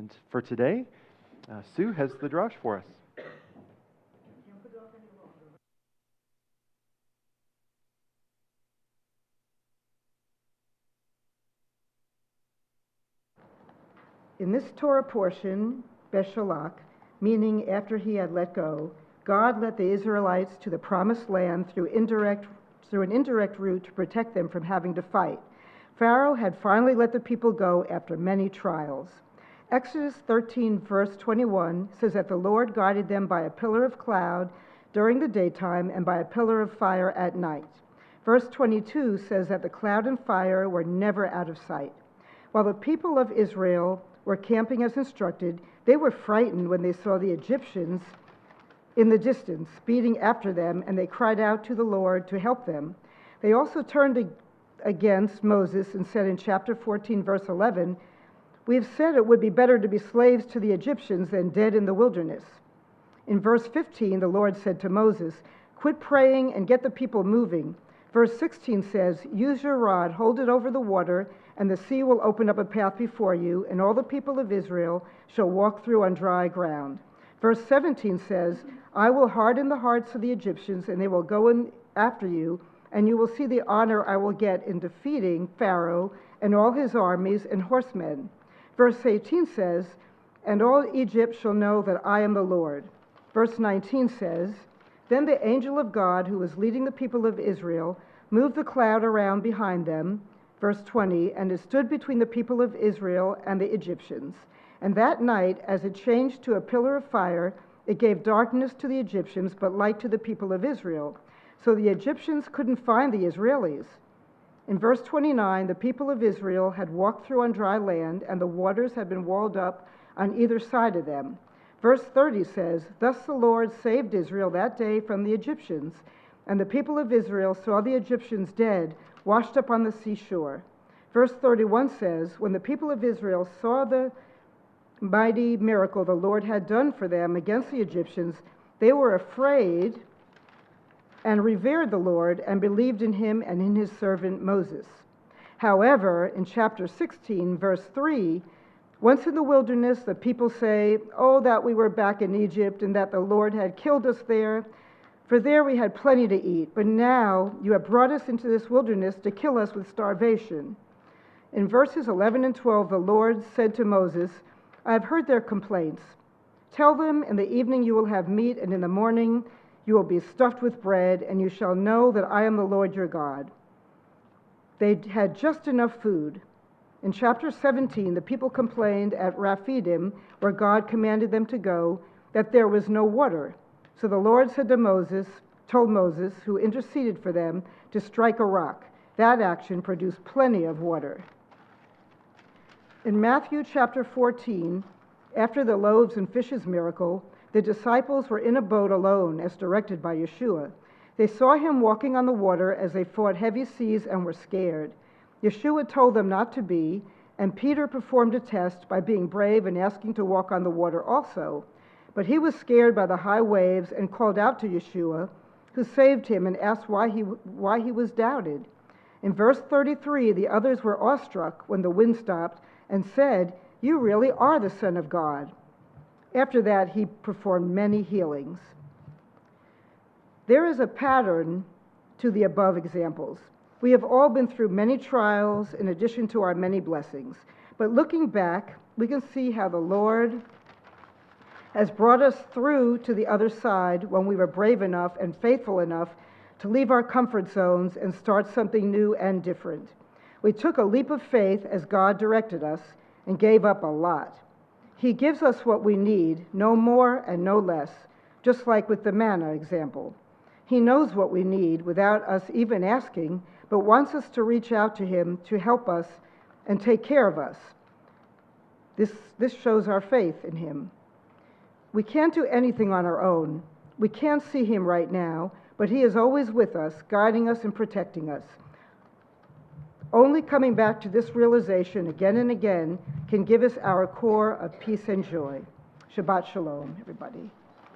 And for today, Sue has the Drash for us. In this Torah portion, Beshalach, meaning after he had let go, God led the Israelites to the promised land through an indirect route to protect them from having to fight. Pharaoh had finally let the people go after many trials. Exodus 13, verse 21 says that the Lord guided them by a pillar of cloud during the daytime and by a pillar of fire at night. Verse 22 says that the cloud and fire were never out of sight. While the people of Israel were camping as instructed, they were frightened when they saw the Egyptians in the distance speeding after them, and they cried out to the Lord to help them. They also turned against Moses and said in chapter 14, verse 11, "We have said it would be better to be slaves to the Egyptians than dead in the wilderness." In verse 15, the Lord said to Moses, "Quit praying and get the people moving." Verse 16 says, "Use your rod, hold it over the water, and the sea will open up a path before you, and all the people of Israel shall walk through on dry ground." Verse 17 says, "I will harden the hearts of the Egyptians, and they will go in after you, and you will see the honor I will get in defeating Pharaoh and all his armies and horsemen." Verse 18 says, "And all Egypt shall know that I am the Lord." Verse 19 says, "Then the angel of God who was leading the people of Israel moved the cloud around behind them," verse 20, "and it stood between the people of Israel and the Egyptians. And that night, as it changed to a pillar of fire, it gave darkness to the Egyptians, but light to the people of Israel. So the Egyptians couldn't find the Israelis." In verse 29, the people of Israel had walked through on dry land, and the waters had been walled up on either side of them. Verse 30 says, "Thus the Lord saved Israel that day from the Egyptians, and the people of Israel saw the Egyptians dead, washed up on the seashore." Verse 31 says, "When the people of Israel saw the mighty miracle the Lord had done for them against the Egyptians, they were afraid and revered the Lord and believed in him and in his servant Moses." However, in chapter 16, verse 3, once in the wilderness, the people say, "Oh, that we were back in Egypt and that the Lord had killed us there, for there we had plenty to eat. But now you have brought us into this wilderness to kill us with starvation." In verses 11 and 12, the Lord said to Moses, "I have heard their complaints. Tell them, in the evening you will have meat, and in the morning you will be stuffed with bread, and you shall know that I am the Lord your God." They had just enough food. In chapter 17, the people complained at Rephidim, where God commanded them to go, that there was no water. So the Lord said to told Moses, who interceded for them, to strike a rock. That action produced plenty of water. In Matthew chapter 14, after the loaves and fishes miracle, the disciples were in a boat alone, as directed by Yeshua. They saw him walking on the water as they fought heavy seas and were scared. Yeshua told them not to be, and Peter performed a test by being brave and asking to walk on the water also. But he was scared by the high waves and called out to Yeshua, who saved him and asked why he was doubted. In verse 33, the others were awestruck when the wind stopped and said, "You really are the Son of God." After that, he performed many healings. There is a pattern to the above examples. We have all been through many trials in addition to our many blessings. But looking back, we can see how the Lord has brought us through to the other side when we were brave enough and faithful enough to leave our comfort zones and start something new and different. We took a leap of faith as God directed us and gave up a lot. He gives us what we need, no more and no less, just like with the manna example. He knows what we need without us even asking, but wants us to reach out to him to help us and take care of us. This shows our faith in him. We can't do anything on our own. We can't see him right now, but he is always with us, guiding us and protecting us. Only coming back to this realization again and again can give us our core of peace and joy. Shabbat Shalom, everybody.